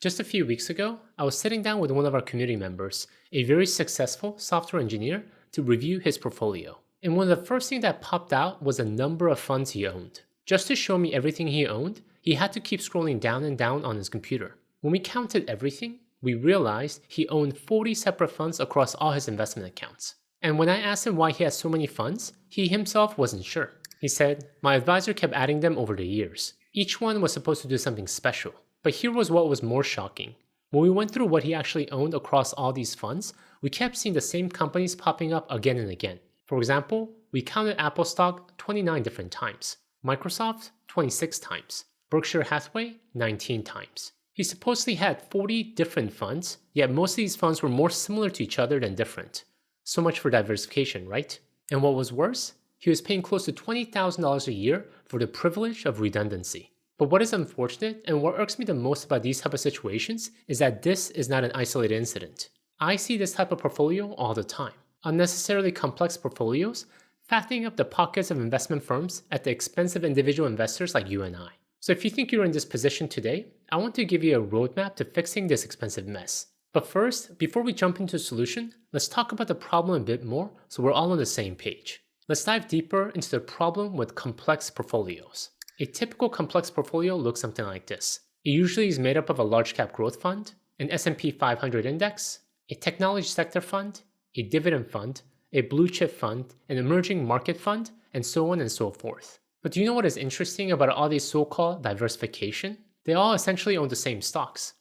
Just a few weeks ago, I was sitting down with one of our community members, a very successful software engineer, to review his portfolio. And one of the first things that popped out was the number of funds he owned. Just to show me everything he owned, he had to keep scrolling down and down on his computer. When we counted everything, we realized he owned 40 separate funds across all his investment accounts. And when I asked him why he had so many funds, he himself wasn't sure. He said, "My advisor kept adding them over the years. Each one was supposed to do something special." But here was what was more shocking. When we went through what he actually owned across all these funds, we kept seeing the same companies popping up again and again. For example, we counted Apple stock 29 different times, Microsoft 26 times, Berkshire Hathaway 19 times. He supposedly had 40 different funds, yet most of these funds were more similar to each other than different. So much for diversification, right? And what was worse, he was paying close to $20,000 a year for the privilege of redundancy. But what is unfortunate and what irks me the most about these type of situations is that this is not an isolated incident. I see this type of portfolio all the time. Unnecessarily complex portfolios, fattening up the pockets of investment firms at the expense of individual investors like you and I. So if you think you're in this position today, I want to give you a roadmap to fixing this expensive mess. But first, before we jump into a solution, let's talk about the problem a bit more so we're all on the same page. Let's dive deeper into the problem with complex portfolios. A typical complex portfolio looks something like this. It usually is made up of a large cap growth fund, an S&P 500 index, a technology sector fund, a dividend fund, a blue chip fund, an emerging market fund, and so on and so forth. But do you know what is interesting about all these so-called diversification? They all essentially own the same stocks.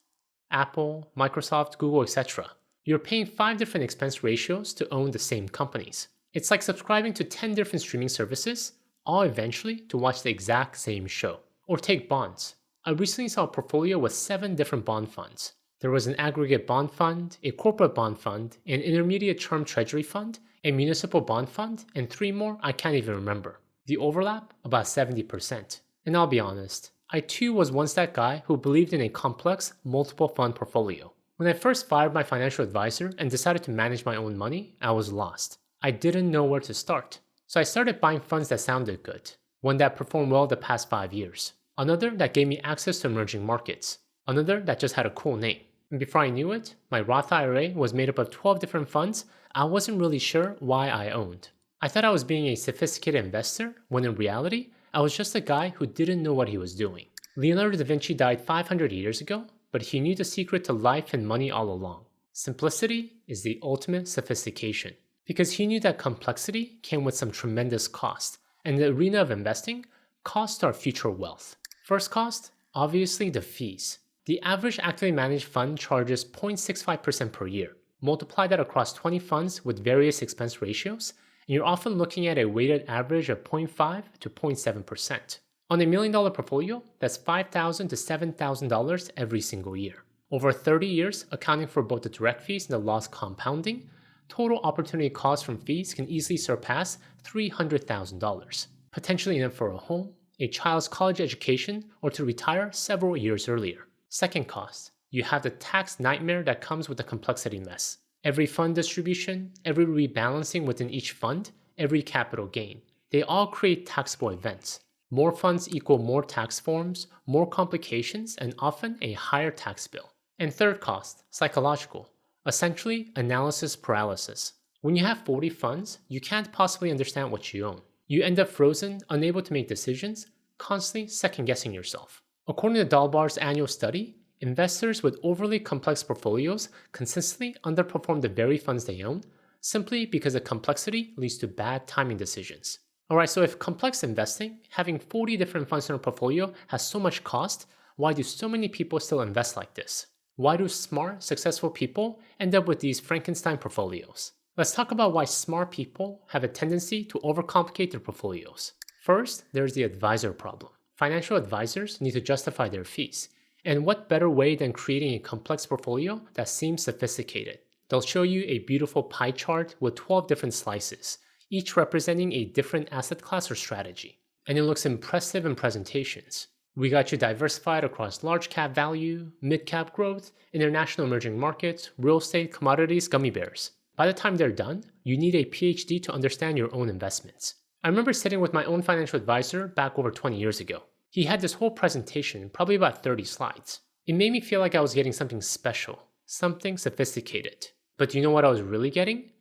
Apple, Microsoft, Google, etc. You're paying 5 different expense ratios to own the same companies. It's like subscribing to 10 different streaming services, all eventually to watch the exact same show. Or take bonds. I recently saw a portfolio with 7 different bond funds. There was an aggregate bond fund, a corporate bond fund, an intermediate term treasury fund, a municipal bond fund, and 3 more I can't even remember. The overlap? About 70%. And I'll be honest, I too was once that guy who believed in a complex, multiple fund portfolio. When I first fired my financial advisor and decided to manage my own money, I was lost. I didn't know where to start. So I started buying funds that sounded good. One that performed well the past 5 years. Another that gave me access to emerging markets. Another that just had a cool name. And before I knew it, my Roth IRA was made up of 12 different funds I wasn't really sure why I owned. I thought I was being a sophisticated investor, when in reality, I was just a guy who didn't know what he was doing. Leonardo da Vinci died 500 years ago, but he knew the secret to life and money all along. Simplicity is the ultimate sophistication. Because he knew that complexity came with some tremendous cost, and in the arena of investing, costs are future wealth. First cost, obviously the fees. The average actively managed fund charges 0.65% per year. Multiply that across 20 funds with various expense ratios, and you're often looking at a weighted average of 0.5 to 0.7%. On a $1 million portfolio, that's $5,000 to $7,000 every single year. Over 30 years, accounting for both the direct fees and the loss compounding, total opportunity cost from fees can easily surpass $300,000, potentially enough for a home, a child's college education, or to retire several years earlier. Second cost, you have the tax nightmare that comes with the complexity mess. Every fund distribution, every rebalancing within each fund, every capital gain. They all create taxable events. More funds equal more tax forms, more complications, and often a higher tax bill. And third cost, psychological. Essentially, analysis paralysis. When you have 40 funds, you can't possibly understand what you own. You end up frozen, unable to make decisions, constantly second-guessing yourself. According to Dalbar's annual study, investors with overly complex portfolios consistently underperform the very funds they own, simply because the complexity leads to bad timing decisions. Alright, so if complex investing, having 40 different funds in a portfolio, has so much cost, why do so many people still invest like this? Why do smart, successful people end up with these Frankenstein portfolios? Let's talk about why smart people have a tendency to overcomplicate their portfolios. First, there's the advisor problem. Financial advisors need to justify their fees. And what better way than creating a complex portfolio that seems sophisticated? They'll show you a beautiful pie chart with 12 different slices, each representing a different asset class or strategy. And it looks impressive in presentations. We got you diversified across large cap value, mid cap growth, international emerging markets, real estate, commodities, gummy bears. By the time they're done, you need a PhD to understand your own investments. I remember sitting with my own financial advisor back over 20 years ago. He had this whole presentation, probably about 30 slides. It made me feel like I was getting something special, something sophisticated. But do you know what I was really getting?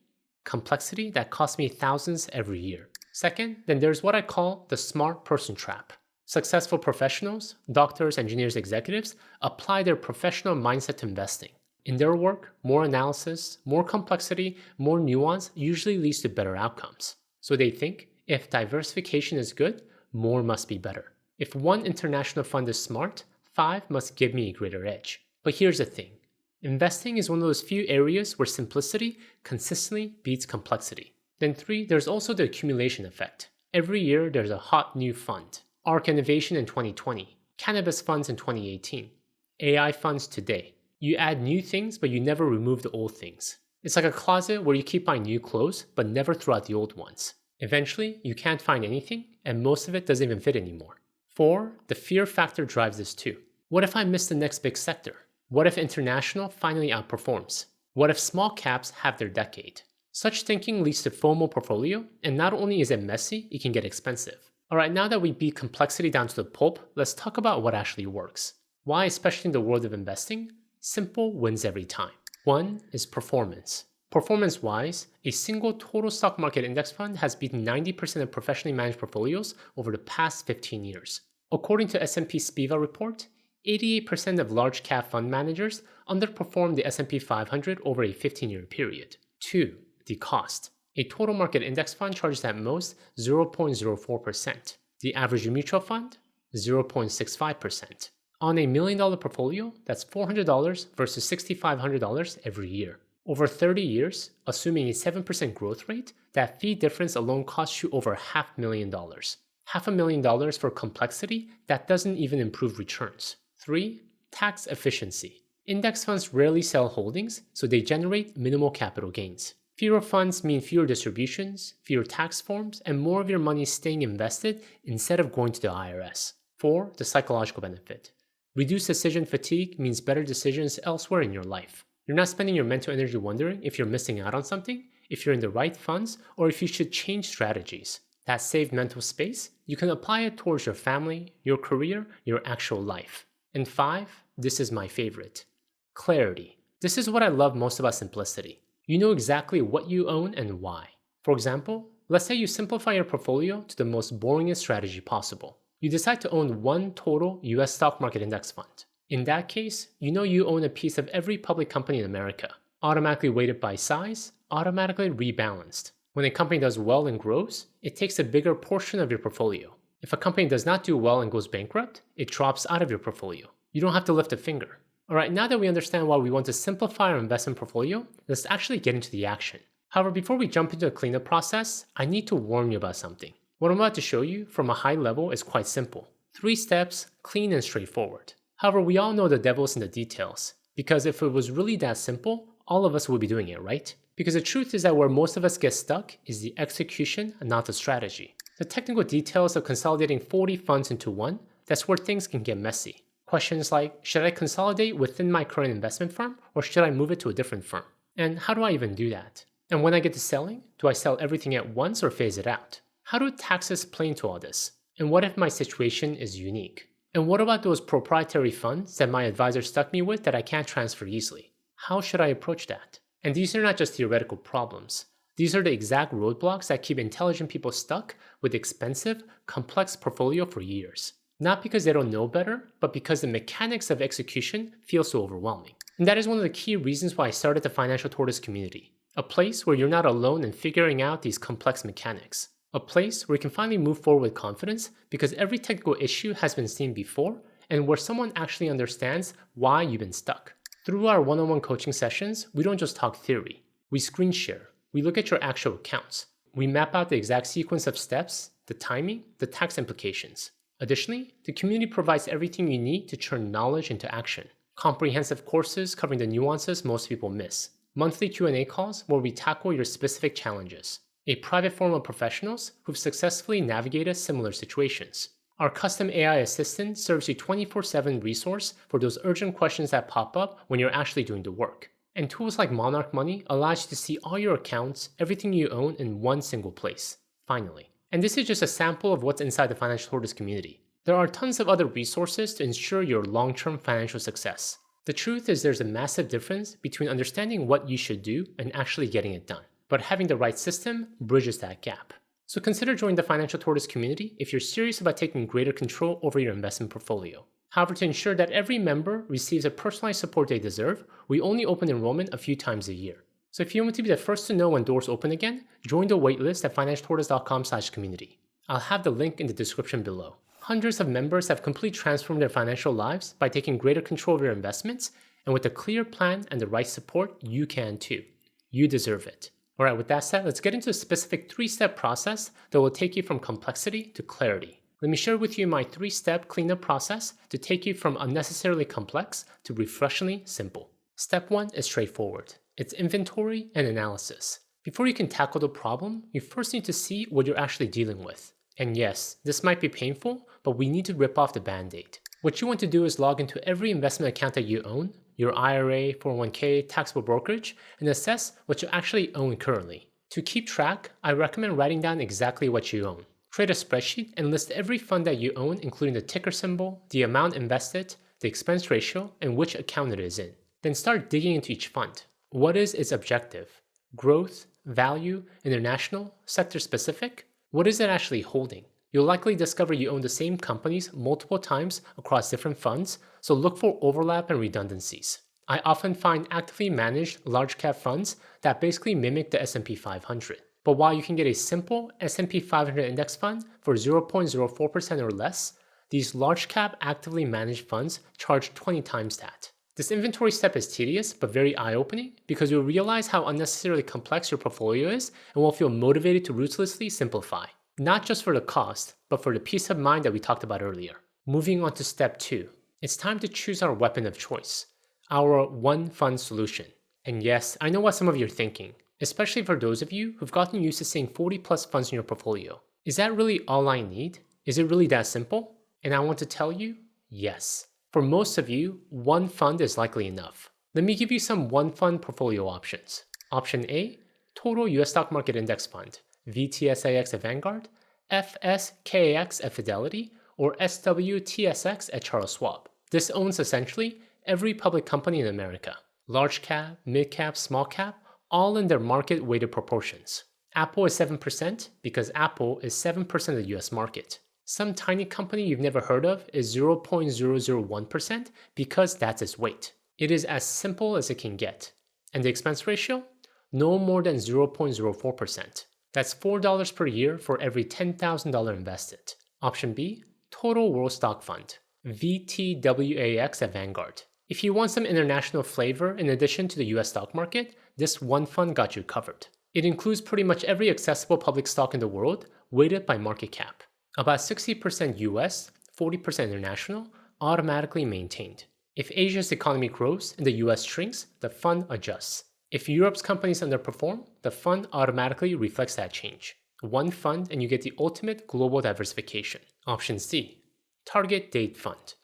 Complexity that cost me thousands every year. Second, then there's what I call the smart person trap. Successful professionals, doctors, engineers, executives apply their professional mindset to investing. In their work, more analysis, more complexity, more nuance usually leads to better outcomes. So they think, if diversification is good, more must be better. If one international fund is smart, 5 must give me a greater edge. But here's the thing. Investing is one of those few areas where simplicity consistently beats complexity. Then 3, there's also the accumulation effect. Every year, there's a hot new fund. ARK Innovation in 2020, cannabis funds in 2018, AI funds today. You add new things, but you never remove the old things. It's like a closet where you keep buying new clothes, but never throw out the old ones. Eventually, you can't find anything, and most of it doesn't even fit anymore. 4, the fear factor drives this too. What if I miss the next big sector? What if international finally outperforms? What if small caps have their decade? Such thinking leads to FOMO portfolio, and not only is it messy, it can get expensive. Alright, now that we beat complexity down to the pulp, let's talk about what actually works. Why, especially in the world of investing, simple wins every time. 1 is performance. Performance-wise, a single total stock market index fund has beaten 90% of professionally managed portfolios over the past 15 years. According to S&P SPIVA report, 88% of large cap fund managers underperformed the S&P 500 over a 15-year period. 2, the cost. A total market index fund charges at most 0.04%. The average mutual fund, 0.65%. On a $1 million portfolio, that's $400 versus $6,500 every year. Over 30 years, assuming a 7% growth rate, that fee difference alone costs you over $500,000. $500,000 for complexity that doesn't even improve returns. 3, tax efficiency. Index funds rarely sell holdings, so they generate minimal capital gains. Fewer funds mean fewer distributions, fewer tax forms, and more of your money staying invested instead of going to the IRS. 4, the psychological benefit. Reduced decision fatigue means better decisions elsewhere in your life. You're not spending your mental energy wondering if you're missing out on something, if you're in the right funds, or if you should change strategies. That saved mental space, you can apply it towards your family, your career, your actual life. And 5, this is my favorite. Clarity. This is what I love most about simplicity. You know exactly what you own and why. For example, let's say you simplify your portfolio to the most boringest strategy possible. You decide to own one total US stock market index fund. In that case, you know you own a piece of every public company in America, automatically weighted by size, automatically rebalanced. When a company does well and grows, it takes a bigger portion of your portfolio. If a company does not do well and goes bankrupt, it drops out of your portfolio. You don't have to lift a finger. Alright, now that we understand why we want to simplify our investment portfolio, let's actually get into the action. However, before we jump into the cleanup process, I need to warn you about something. What I'm about to show you from a high level is quite simple. 3 steps, clean and straightforward. However, we all know the devil's in the details, because if it was really that simple, all of us would be doing it, right? Because the truth is that where most of us get stuck is the execution and not the strategy. The technical details of consolidating 40 funds into one, that's where things can get messy. Questions like, should I consolidate within my current investment firm or should I move it to a different firm? And how do I even do that? And when I get to selling, do I sell everything at once or phase it out? How do taxes play into all this? And what if my situation is unique? And what about those proprietary funds that my advisor stuck me with that I can't transfer easily? How should I approach that? And these are not just theoretical problems. These are the exact roadblocks that keep intelligent people stuck with expensive, complex portfolio for years. Not because they don't know better, but because the mechanics of execution feel so overwhelming. And that is one of the key reasons why I started the Financial Tortoise community. A place where you're not alone in figuring out these complex mechanics. A place where you can finally move forward with confidence because every technical issue has been seen before and where someone actually understands why you've been stuck. Through our one-on-one coaching sessions, we don't just talk theory. We screen share. We look at your actual accounts. We map out the exact sequence of steps, the timing, the tax implications. Additionally, the community provides everything you need to turn knowledge into action. Comprehensive courses covering the nuances most people miss. Monthly Q&A calls where we tackle your specific challenges. A private forum of professionals who've successfully navigated similar situations. Our custom AI assistant serves you 24/7 resource for those urgent questions that pop up when you're actually doing the work. And tools like Monarch Money allows you to see all your accounts, everything you own in one single place. Finally. And this is just a sample of what's inside the Financial Tortoise community. There are tons of other resources to ensure your long-term financial success. The truth is there's a massive difference between understanding what you should do and actually getting it done. But having the right system bridges that gap. So consider joining the Financial Tortoise community if you're serious about taking greater control over your investment portfolio. However, to ensure that every member receives a personalized support they deserve, we only open enrollment a few times a year. So if you want to be the first to know when doors open again, join the waitlist at financialtortoise.com/community. I'll have the link in the description below. Hundreds of members have completely transformed their financial lives by taking greater control of their investments, and with a clear plan and the right support, you can too. You deserve it. Alright, with that said, let's get into a specific 3-step process that will take you from complexity to clarity. Let me share with you my 3-step cleanup process to take you from unnecessarily complex to refreshingly simple. Step 1 is straightforward. It's inventory and analysis. Before you can tackle the problem, you first need to see what you're actually dealing with. And yes, this might be painful, but we need to rip off the band-aid. What you want to do is log into every investment account that you own, your IRA, 401k, taxable brokerage, and assess what you actually own currently. To keep track, I recommend writing down exactly what you own. Create a spreadsheet and list every fund that you own, including the ticker symbol, the amount invested, the expense ratio, and which account it is in. Then start digging into each fund. What is its objective? Growth, value, international, sector specific? What is it actually holding? You'll likely discover you own the same companies multiple times across different funds, so look for overlap and redundancies. I often find actively managed large cap funds that basically mimic the S&P 500. But while you can get a simple S&P 500 index fund for 0.04% or less, these large cap actively managed funds charge 20 times that. This inventory step is tedious but very eye-opening because you'll realize how unnecessarily complex your portfolio is and will feel motivated to ruthlessly simplify. Not just for the cost, but for the peace of mind that we talked about earlier. Moving on to step 2. It's time to choose our weapon of choice, our one fund solution. And yes, I know what some of you are thinking, especially for those of you who've gotten used to seeing 40 plus funds in your portfolio. Is that really all I need? Is it really that simple? And I want to tell you, yes. For most of you, one fund is likely enough. Let me give you some one fund portfolio options. Option A, Total US Stock Market Index Fund, VTSAX at Vanguard, FSKAX at Fidelity, or SWTSX at Charles Schwab. This owns essentially every public company in America. Large cap, mid cap, small cap, all in their market weighted proportions. Apple is 7% because Apple is 7% of the US market. Some tiny company you've never heard of is 0.001% because that's its weight. It is as simple as it can get. And the expense ratio? No more than 0.04%. That's $4 per year for every $10,000 invested. Option B, Total World Stock Fund, VTWAX at Vanguard. If you want some international flavor in addition to the US stock market, this one fund got you covered. It includes pretty much every accessible public stock in the world, weighted by market cap. About 60% US, 40% international, automatically maintained. If Asia's economy grows and the US shrinks, the fund adjusts. If Europe's companies underperform, the fund automatically reflects that change. One fund and you get the ultimate global diversification. Option C, Target Date Fund.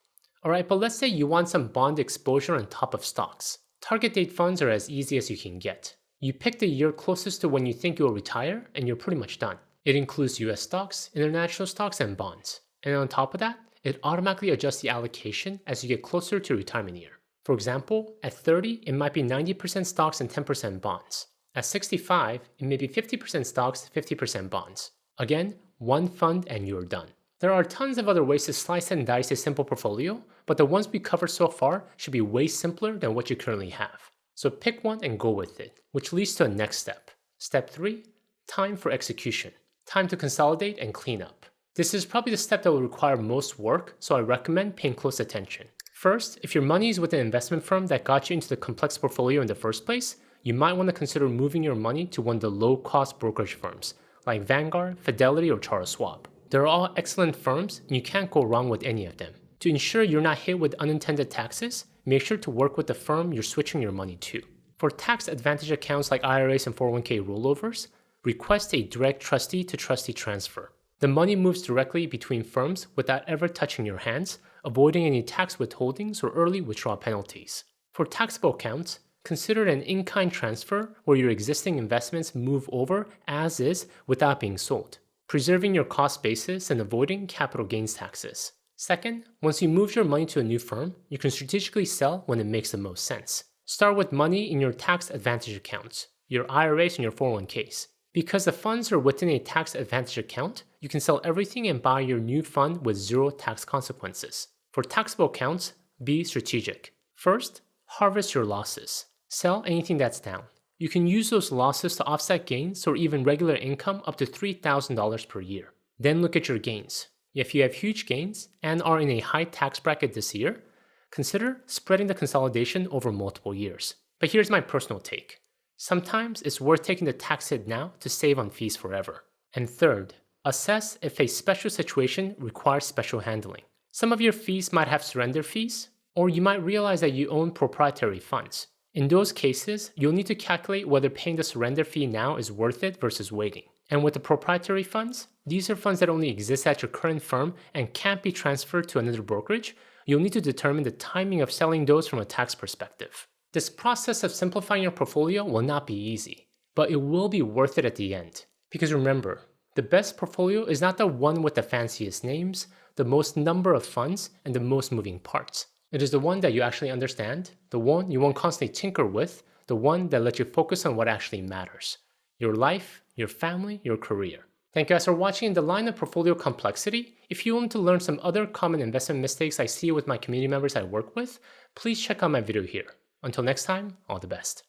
Alright, but let's say you want some bond exposure on top of stocks. Target date funds are as easy as you can get. You pick the year closest to when you think you'll retire and you're pretty much done. It includes US stocks, international stocks, and bonds. And on top of that, it automatically adjusts the allocation as you get closer to retirement year. For example, at 30, it might be 90% stocks and 10% bonds. At 65, it may be 50% stocks, 50% bonds. Again, one fund and you're done. There are tons of other ways to slice and dice a simple portfolio, but the ones we covered so far should be way simpler than what you currently have. So pick one and go with it, which leads to a next step. Step 3, time for execution. Time to consolidate and clean up. This is probably the step that will require most work, so I recommend paying close attention. First, if your money is with an investment firm that got you into the complex portfolio in the first place, you might want to consider moving your money to one of the low-cost brokerage firms, like Vanguard, Fidelity, or Charles Schwab. They're all excellent firms, and you can't go wrong with any of them. To ensure you're not hit with unintended taxes, make sure to work with the firm you're switching your money to. For tax advantage accounts like IRAs and 401k rollovers, request a direct trustee-to-trustee transfer. The money moves directly between firms without ever touching your hands, avoiding any tax withholdings or early withdrawal penalties. For taxable accounts, consider an in-kind transfer where your existing investments move over as is without being sold, preserving your cost basis and avoiding capital gains taxes. Second, once you move your money to a new firm, you can strategically sell when it makes the most sense. Start with money in your tax advantage accounts, your IRAs and your 401ks. Because the funds are within a tax advantage account, you can sell everything and buy your new fund with zero tax consequences. For taxable accounts, be strategic. First, harvest your losses. Sell anything that's down. You can use those losses to offset gains or even regular income up to $3,000 per year. Then look at your gains. If you have huge gains and are in a high tax bracket this year, consider spreading the consolidation over multiple years. But here's my personal take. Sometimes it's worth taking the tax hit now to save on fees forever. And third, assess if a special situation requires special handling. Some of your fees might have surrender fees, or you might realize that you own proprietary funds. In those cases, you'll need to calculate whether paying the surrender fee now is worth it versus waiting. And with the proprietary funds, these are funds that only exist at your current firm and can't be transferred to another brokerage. You'll need to determine the timing of selling those from a tax perspective. This process of simplifying your portfolio will not be easy, but it will be worth it at the end. Because remember, the best portfolio is not the one with the fanciest names, the most number of funds, and the most moving parts. It is the one that you actually understand, the one you won't constantly tinker with, the one that lets you focus on what actually matters. Your life, your family, your career. Thank you guys for watching. In the line of portfolio complexity, if you want to learn some other common investment mistakes I see with my community members I work with, please check out my video here. Until next time, all the best.